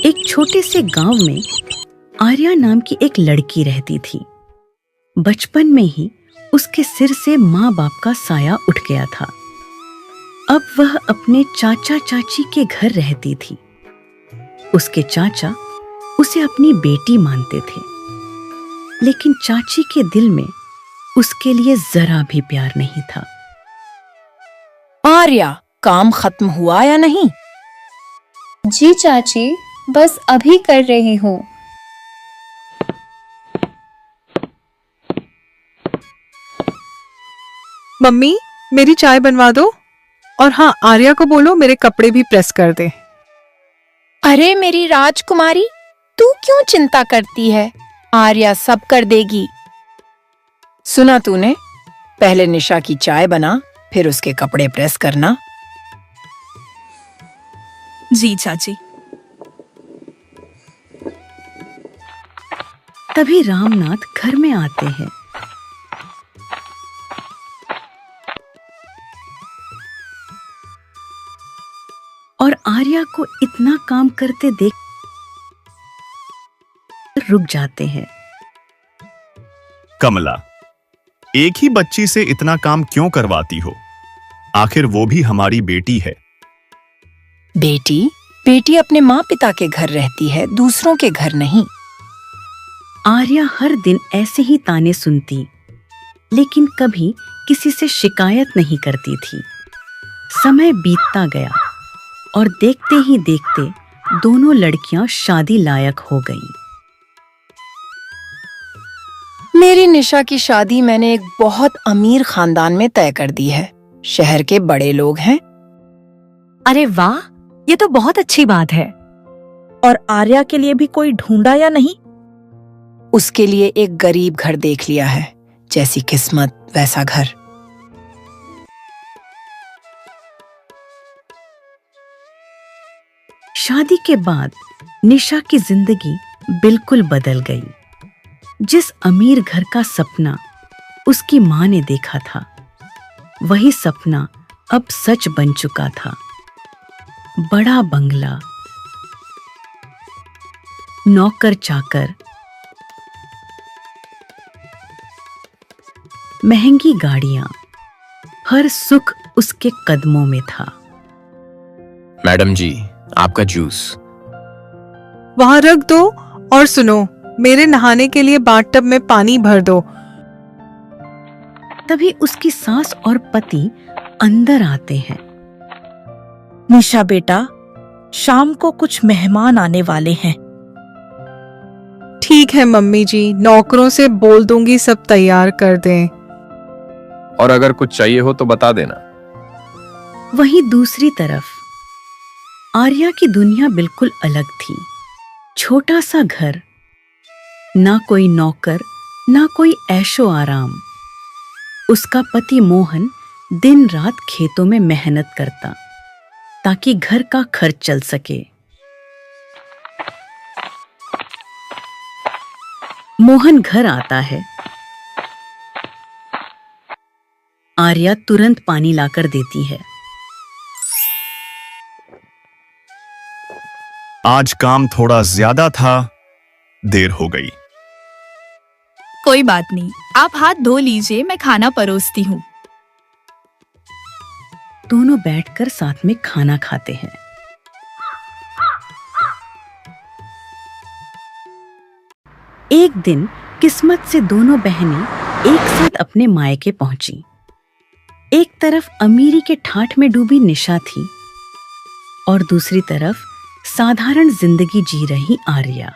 एक छोटे से गांव में आर्या नाम की एक लड़की रहती थी। बचपन में ही उसके सिर से माँ बाप का साया उठ गया था। अब वह अपने चाचा चाची के घर रहती थी। उसके चाचा उसे अपनी बेटी मानते थे, लेकिन चाची के दिल में उसके लिए जरा भी प्यार नहीं था। आर्या, काम खत्म हुआ या नहीं? जी चाची, बस अभी कर रही हूँ। मम्मी, मेरी चाय बनवा दो। और हाँ, आर्या को बोलो मेरे कपड़े भी प्रेस कर दे। अरे मेरी राजकुमारी, तू क्यों चिंता करती है? आर्या सब कर देगी। सुना तूने? पहले निशा की चाय बना, फिर उसके कपड़े प्रेस करना। जी चाची। तभी रामनाथ घर में आते हैं। और आर्या को इतना काम करते देख रुक जाते हैं। कमला, एक ही बच्ची से इतना काम क्यों करवाती हो? आखिर वो भी हमारी बेटी है। बेटी अपने माँ पिता के घर रहती है, दूसरों के घर नहीं। आर्या हर दिन ऐसे ही ताने सुनती, लेकिन कभी किसी से शिकायत नहीं करती थी। समय बीतता गया और देखते ही देखते दोनों लड़कियां शादी लायक हो गईं। मेरी निशा की शादी मैंने एक बहुत अमीर खानदान में तय कर दी है। शहर के बड़े लोग हैं। अरे वाह, ये तो बहुत अच्छी बात है। और आर्या के लिए भी कोई ढूंढा या नहीं? उसके लिए एक गरीब घर देख लिया है। जैसी किस्मत वैसा घर। शादी के बाद निशा की जिंदगी बिल्कुल बदल गई। जिस अमीर घर का सपना उसकी मां ने देखा था, वही सपना अब सच बन चुका था। बड़ा बंगला, नौकर चाकर, महंगी गाड़ियां, हर सुख उसके कदमों में था। मैडम जी, आपका जूस। वहां रख दो। और सुनो, मेरे नहाने के लिए बाथटब में पानी भर दो। तभी उसकी सास और पति अंदर आते हैं। निशा बेटा, शाम को कुछ मेहमान आने वाले हैं। ठीक है मम्मी जी, नौकरों से बोल दूंगी सब तैयार कर दें। और अगर कुछ चाहिए हो तो बता देना। वहीं दूसरी तरफ आर्या की दुनिया बिल्कुल अलग थी। छोटा सा घर, ना कोई नौकर, ना कोई ऐशो आराम। उसका पति मोहन दिन रात खेतों में मेहनत करता ताकि घर का खर्च चल सके। मोहन घर आता है। आर्या तुरंत पानी लाकर देती है। आज काम थोड़ा ज्यादा था, देर हो गई। कोई बात नहीं, आप हाथ धो लीजिए, मैं खाना परोसती हूँ। दोनों बैठकर साथ में खाना खाते हैं। एक दिन किस्मत से दोनों बहनें एक साथ अपने मायके पहुंची। एक तरफ अमीरी के ठाठ में डूबी निशा थी और दूसरी तरफ साधारण जिंदगी जी रही आर्या।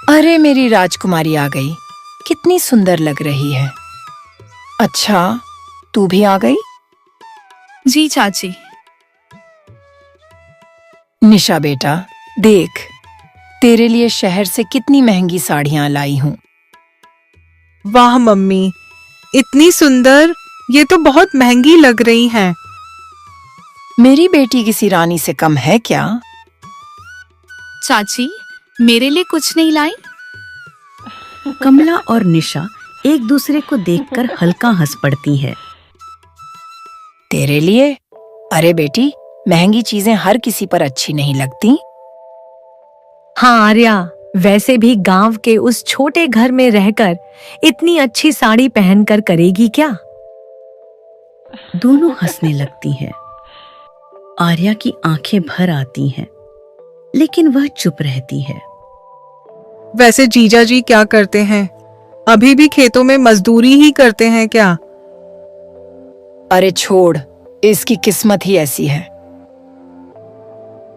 अरे मेरी राजकुमारी आ गई। कितनी सुंदर लग रही है। अच्छा, तू भी आ गई? जी चाची। निशा बेटा, देख, तेरे लिए शहर से कितनी महंगी साड़ियां लाई हूं। वाह मम्मी, इतनी सुंदर, ये तो बहुत महंगी लग रही हैं। मेरी बेटी किसी रानी से कम है क्या? चाची, मेरे लिए कुछ नहीं लाई? कमला और निशा एक दूसरे को देखकर हल्का हंस पड़ती है। तेरे लिए? अरे बेटी, महंगी चीजें हर किसी पर अच्छी नहीं लगती। हाँ आर्या, वैसे भी गांव के उस छोटे घर में रहकर इतनी अच्छी साड़ी पहनकर करेगी क्या? दोनों हंसने लगती हैं। आर्या की आंखें भर आती हैं, लेकिन वह चुप रहती है। वैसे जीजा जी क्या करते हैं? अभी भी खेतों में मजदूरी ही करते हैं क्या? अरे छोड़, इसकी किस्मत ही ऐसी है।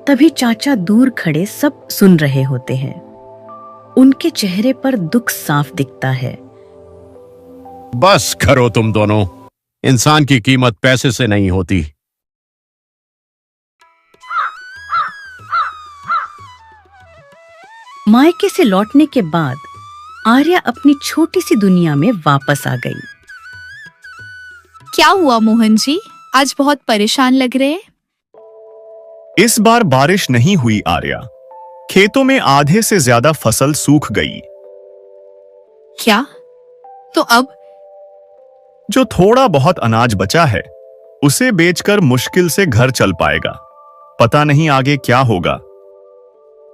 तभी चाचा दूर खड़े सब सुन रहे होते हैं। उनके चेहरे पर दुख साफ दिखता है। बस करो तुम दोनों, इंसान की कीमत पैसे से नहीं होती। मायके से लौटने के बाद आर्या अपनी छोटी सी दुनिया में वापस आ गई। क्या हुआ मोहन जी, आज बहुत परेशान लग रहे हैं। इस बार बारिश नहीं हुई आर्या। खेतों में आधे से ज्यादा फसल सूख गई। क्या? तो अब? जो थोड़ा बहुत अनाज बचा है उसे बेचकर मुश्किल से घर चल पाएगा। पता नहीं आगे क्या होगा।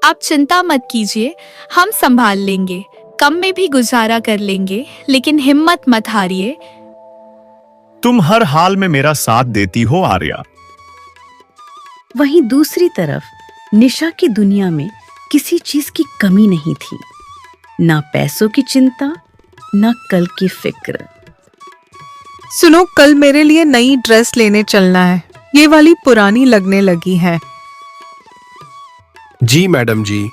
आप चिंता मत कीजिए, हम संभाल लेंगे। कम में भी गुजारा कर लेंगे, लेकिन हिम्मत मत हारिए। तुम हर हाल में मेरा साथ देती हो आर्या। वहीं दूसरी तरफ निशा की दुनिया में किसी चीज की कमी नहीं थी। ना पैसों की चिंता, ना कल की फिक्र। सुनो, कल मेरे लिए नई ड्रेस लेने चलना है। ये वाली पुरानी लगने लगी है। जी मैडम जी।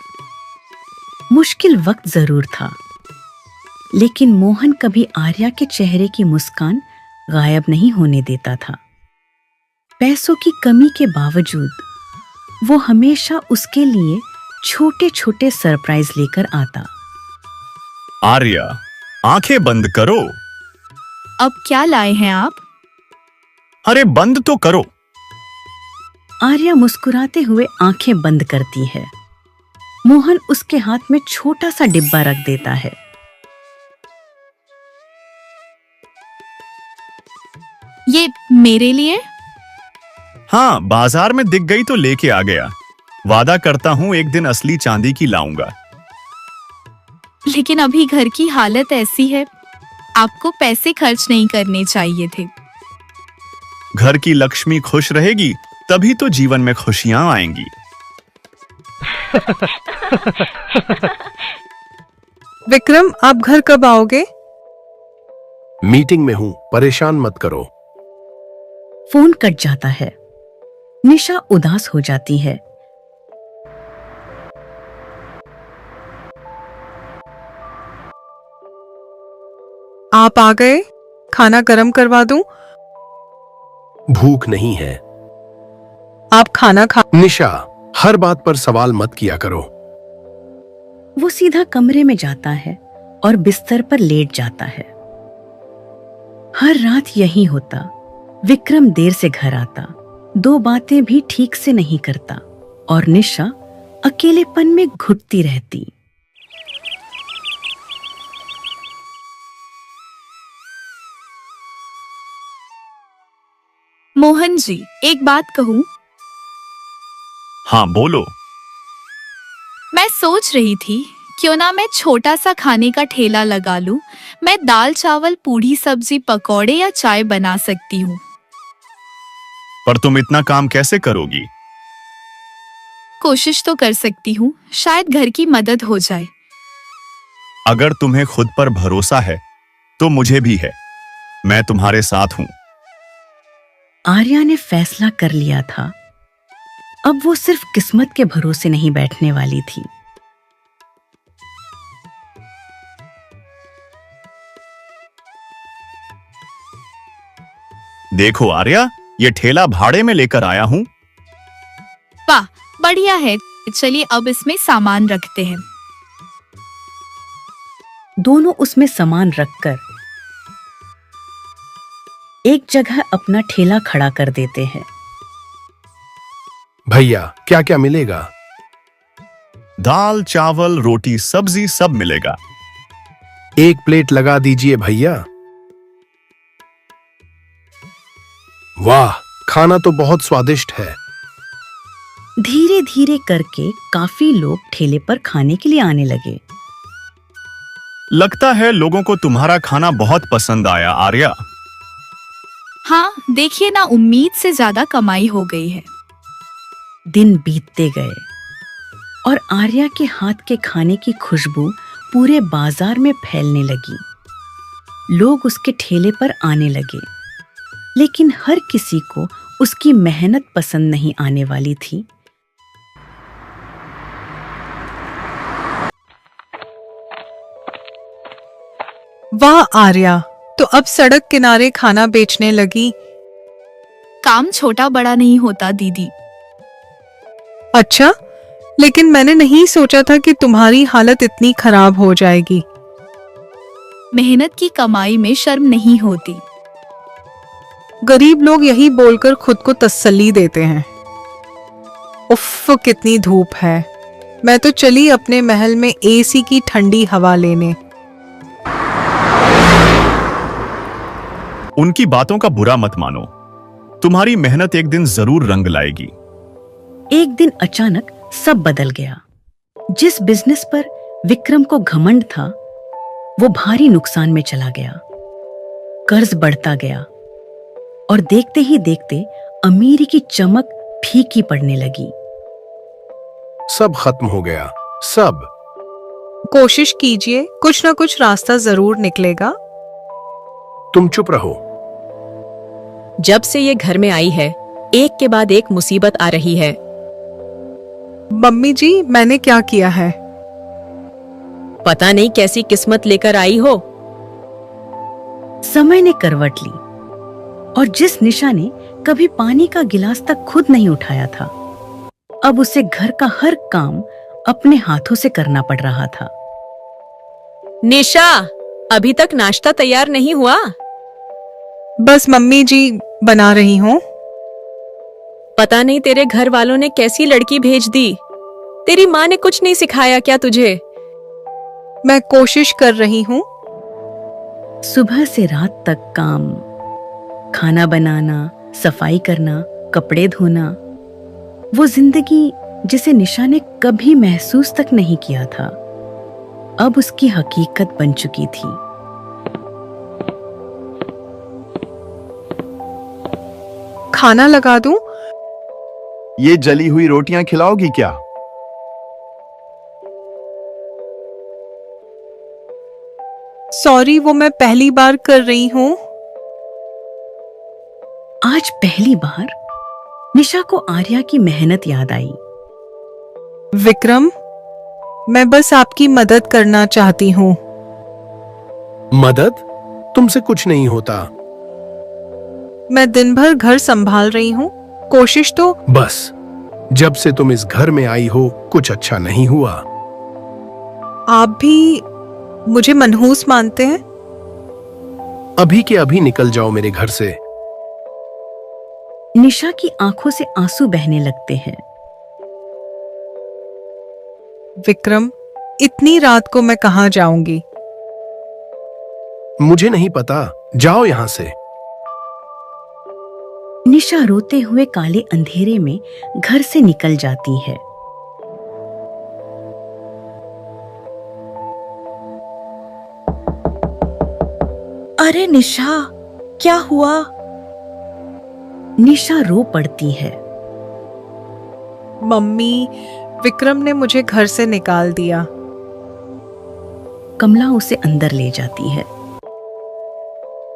मुश्किल वक्त जरूर था, लेकिन मोहन कभी आर्या के चेहरे की मुस्कान गायब नहीं होने देता था। पैसों की कमी के बावजूद वो हमेशा उसके लिए छोटे छोटे सरप्राइज लेकर आता। आर्या, आंखें बंद करो। अब क्या लाए हैं आप? अरे बंद तो करो। आर्या मुस्कुराते हुए आंखें बंद करती है। मोहन उसके हाथ में छोटा सा डिब्बा रख देता है। ये मेरे लिए? हाँ, बाजार में दिख गई तो लेके आ गया। वादा करता हूं एक दिन असली चांदी की लाऊंगा। लेकिन अभी घर की हालत ऐसी है, आपको पैसे खर्च नहीं करने चाहिए थे। घर की लक्ष्मी खुश रहेगी तभी तो जीवन में खुशियां आएंगी। विक्रम, आप घर कब आओगे? मीटिंग में हूं, परेशान मत करो। फोन कट जाता है। निशा उदास हो जाती है। आप आ गए? खाना गरम करवा दूं? भूख नहीं है। आप खाना खा। निशा, हर बात पर सवाल मत किया करो। वो सीधा कमरे में जाता है और बिस्तर पर लेट जाता है। हर रात यही होता। विक्रम देर से घर आता, दो बातें भी ठीक से नहीं करता और निशा अकेलेपन में घुटती रहती। मोहन जी, एक बात कहूं? हाँ बोलो। मैं सोच रही थी क्यों ना मैं छोटा सा खाने का ठेला लगा लूं। मैं दाल चावल पूड़ी सब्जी पकौड़े या चाय बना सकती हूँ। पर तुम इतना काम कैसे करोगी? कोशिश तो कर सकती हूँ, शायद घर की मदद हो जाए। अगर तुम्हें खुद पर भरोसा है तो मुझे भी है। मैं तुम्हारे साथ हूं। आर्या ने फैसला कर लिया था। अब वो सिर्फ किस्मत के भरोसे नहीं बैठने वाली थी। देखो आर्या, ये ठेला भाड़े में लेकर आया हूं। वाह, बढ़िया है। चलिए अब इसमें सामान रखते हैं। दोनों उसमें सामान रखकर एक जगह अपना ठेला खड़ा कर देते हैं। भैया, क्या क्या मिलेगा? दाल चावल रोटी सब्जी सब मिलेगा। एक प्लेट लगा दीजिए भैया। वाह, खाना तो बहुत स्वादिष्ट है। धीरे धीरे करके काफी लोग ठेले पर खाने के लिए आने लगे। लगता है लोगों को तुम्हारा खाना बहुत पसंद आया, आर्या। हाँ, देखिए ना, उम्मीद से ज्यादा कमाई हो गई है। दिन बीतते गए और आर्या के हाथ के खाने की खुशबू पूरे बाजार में फैलने लगी। लोग उसके ठेले पर आने लगे, लेकिन हर किसी को उसकी मेहनत पसंद नहीं आने वाली थी। वाह आर्या, तो अब सड़क किनारे खाना बेचने लगी। काम छोटा बड़ा नहीं होता दीदी। अच्छा, लेकिन मैंने नहीं सोचा था कि तुम्हारी हालत इतनी खराब हो जाएगी। मेहनत की कमाई में शर्म नहीं होती। गरीब लोग यही बोलकर खुद को तसल्ली देते हैं। उफ, कितनी धूप है। मैं तो चली अपने महल में एसी की ठंडी हवा लेने। उनकी बातों का बुरा मत मानो। तुम्हारी मेहनत एक दिन जरूर रंग लाएगी। एक दिन अचानक सब बदल गया। जिस बिजनेस पर विक्रम को घमंड था, वो भारी नुकसान में चला गया। कर्ज बढ़ता गया और देखते ही देखते अमीरी की चमक फीकी पड़ने लगी। सब खत्म हो गया, सब। कोशिश कीजिए, कुछ ना कुछ रास्ता जरूर निकलेगा। तुम चुप रहो। जब से ये घर में आई है, एक के बाद एक मुसीबत आ रही है। मम्मी जी, मैंने क्या किया है? पता नहीं कैसी किस्मत लेकर आई हो। समय ने करवट ली और जिस निशा ने कभी पानी का गिलास तक खुद नहीं उठाया था, अब उसे घर का हर काम अपने हाथों से करना पड़ रहा था। निशा, अभी तक नाश्ता तैयार नहीं हुआ? बस मम्मी जी, बना रही हूँ। पता नहीं तेरे घर वालों ने कैसी लड़की भेज दी। तेरी माँ ने कुछ नहीं सिखाया क्या तुझे? मैं कोशिश कर रही हूँ। सुबह से रात तक काम, खाना बनाना, सफाई करना, कपड़े धोना, वो जिंदगी जिसे निशा ने कभी महसूस तक नहीं किया था, अब उसकी हकीकत बन चुकी थी। खाना लगा दूं? ये जली हुई रोटियां खिलाओगी क्या? सॉरी, वो मैं पहली बार कर रही हूँ। आज पहली बार निशा को आर्या की मेहनत याद आई। विक्रम, मैं बस आपकी मदद करना चाहती हूँ। मदद? तुमसे कुछ नहीं होता। मैं दिन भर घर संभाल रही हूँ, कोशिश तो। बस, जब से तुम इस घर में आई हो, कुछ अच्छा नहीं हुआ। आप भी मुझे मनहूस मानते हैं? अभी के अभी निकल जाओ मेरे घर से। निशा की आंखों से आंसू बहने लगते हैं। विक्रम, इतनी रात को मैं कहां जाऊंगी? मुझे नहीं पता, जाओ यहां से। निशा रोते हुए काले अंधेरे में घर से निकल जाती है। अरे निशा, क्या हुआ? निशा रो पड़ती है। मम्मी, विक्रम ने मुझे घर से निकाल दिया। कमला उसे अंदर ले जाती है।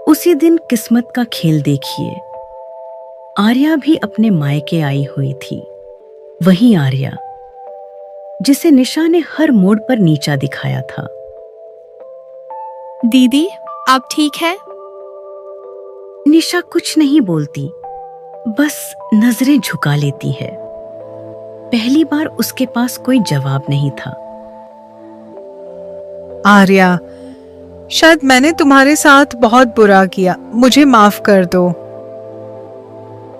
उसी दिन किस्मत का खेल देखिए, आर्या भी अपने मायके आई हुई थी। वही आर्या जिसे निशा ने हर मोड़ पर नीचा दिखाया था। दीदी, आप ठीक है? निशा कुछ नहीं बोलती, बस नजरें झुका लेती है। पहली बार उसके पास कोई जवाब नहीं था। आर्या, शायद मैंने तुम्हारे साथ बहुत बुरा किया, मुझे माफ कर दो।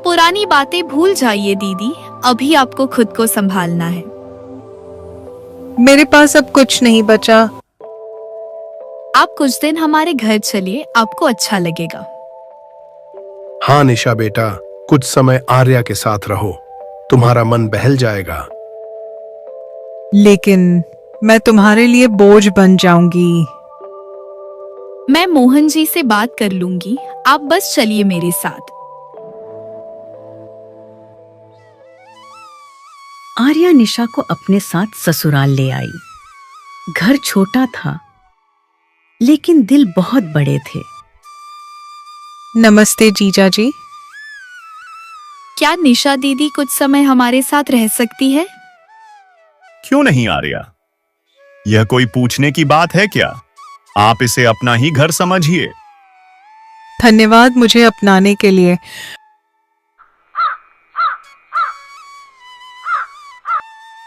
पुरानी बातें भूल जाइए दीदी, अभी आपको खुद को संभालना है। मेरे पास अब कुछ नहीं बचा। आप कुछ दिन हमारे घर चलिए, आपको अच्छा लगेगा। हाँ निशा बेटा, कुछ समय आर्या के साथ रहो, तुम्हारा मन बहल जाएगा। लेकिन मैं तुम्हारे लिए बोझ बन जाऊंगी। मैं मोहन जी से बात कर लूंगी, आप बस चलिए मेरे साथ। आर्या निशा को अपने साथ ससुराल ले आई। घर छोटा था, लेकिन दिल बहुत बड़े थे। नमस्ते जीजा जी। क्या निशा दीदी कुछ समय हमारे साथ रह सकती है? क्यों नहीं आर्या? यह कोई पूछने की बात है क्या? आप इसे अपना ही घर समझिए। धन्यवाद मुझे अपनाने के लिए।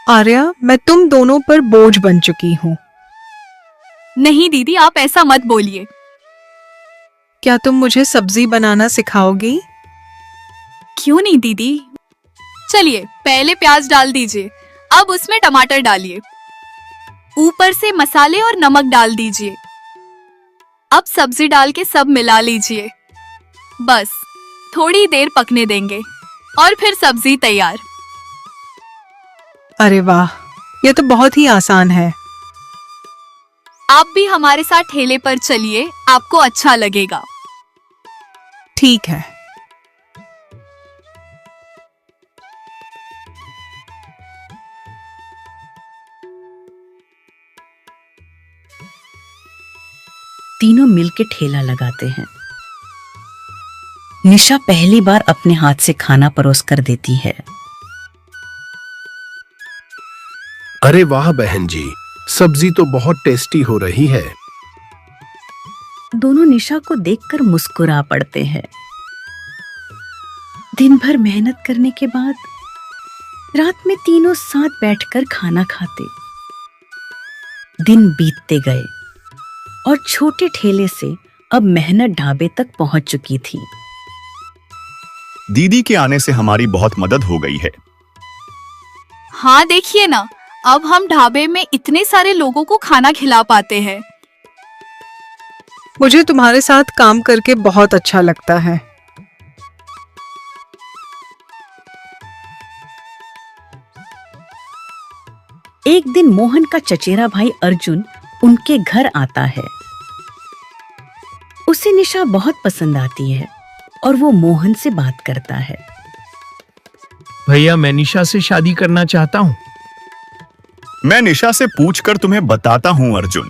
आर्या, मैं तुम दोनों पर बोझ बन चुकी हूँ। नहीं दीदी, आप ऐसा मत बोलिए। क्या तुम मुझे सब्जी बनाना सिखाओगी? क्यों नहीं दीदी। चलिए, पहले प्याज डाल दीजिए, अब उसमें टमाटर डालिए, ऊपर से मसाले और नमक डाल दीजिए। अब सब्जी डाल के सब मिला लीजिए। बस थोड़ी देर पकने देंगे और फिर सब्जी तैयार। अरे वाह, ये तो बहुत ही आसान है। आप भी हमारे साथ ठेले पर चलिए, आपको अच्छा लगेगा। ठीक है। तीनों मिलके ठेला लगाते हैं। निशा पहली बार अपने हाथ से खाना परोस कर देती है। अरे वाह बहन जी, सब्जी तो बहुत टेस्टी हो रही है। दोनों निशा को देखकर मुस्कुरा पड़ते हैं। दिन भर मेहनत करने के बाद रात में तीनों साथ बैठकर खाना खाते। दिन बीतते गए और छोटे ठेले से अब मेहनत ढाबे तक पहुंच चुकी थी। दीदी के आने से हमारी बहुत मदद हो गई है। हाँ देखिए ना, अब हम ढाबे में इतने सारे लोगों को खाना खिला पाते हैं। मुझे तुम्हारे साथ काम करके बहुत अच्छा लगता है। एक दिन मोहन का चचेरा भाई अर्जुन उनके घर आता है। उसे निशा बहुत पसंद आती है और वो मोहन से बात करता है। भैया, मैं निशा से शादी करना चाहता हूँ। मैं निशा से पूछकर तुम्हें बताता हूँ अर्जुन।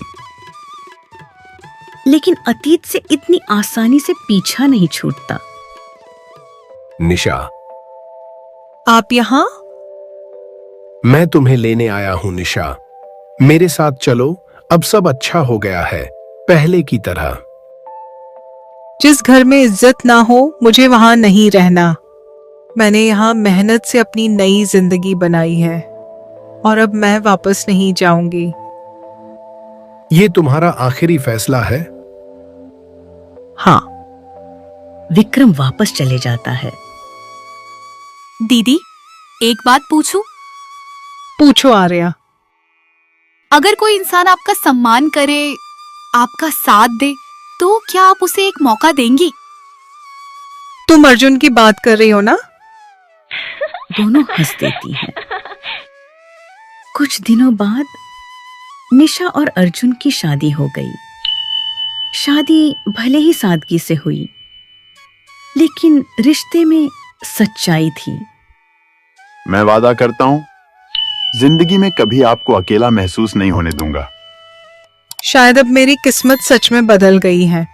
लेकिन अतीत से इतनी आसानी से पीछा नहीं छूटता। निशा, आप यहाँ? मैं तुम्हें लेने आया हूँ निशा। मेरे साथ चलो, अब सब अच्छा हो गया है, पहले की तरह। जिस घर में इज्जत ना हो, मुझे वहां नहीं रहना। मैंने यहाँ मेहनत से अपनी नई जिंदगी बनाई है और अब मैं वापस नहीं जाऊंगी। ये तुम्हारा आखिरी फैसला है? हाँ। विक्रम वापस चले जाता है। दीदी, एक बात पूछूं? पूछो आर्या। अगर कोई इंसान आपका सम्मान करे, आपका साथ दे, तो क्या आप उसे एक मौका देंगी? तुम अर्जुन की बात कर रही हो ना? दोनों हंस देती हैं। कुछ दिनों बाद निशा और अर्जुन की शादी हो गई। शादी भले ही सादगी से हुई, लेकिन रिश्ते में सच्चाई थी। मैं वादा करता हूं, जिंदगी में कभी आपको अकेला महसूस नहीं होने दूंगा। शायद अब मेरी किस्मत सच में बदल गई है।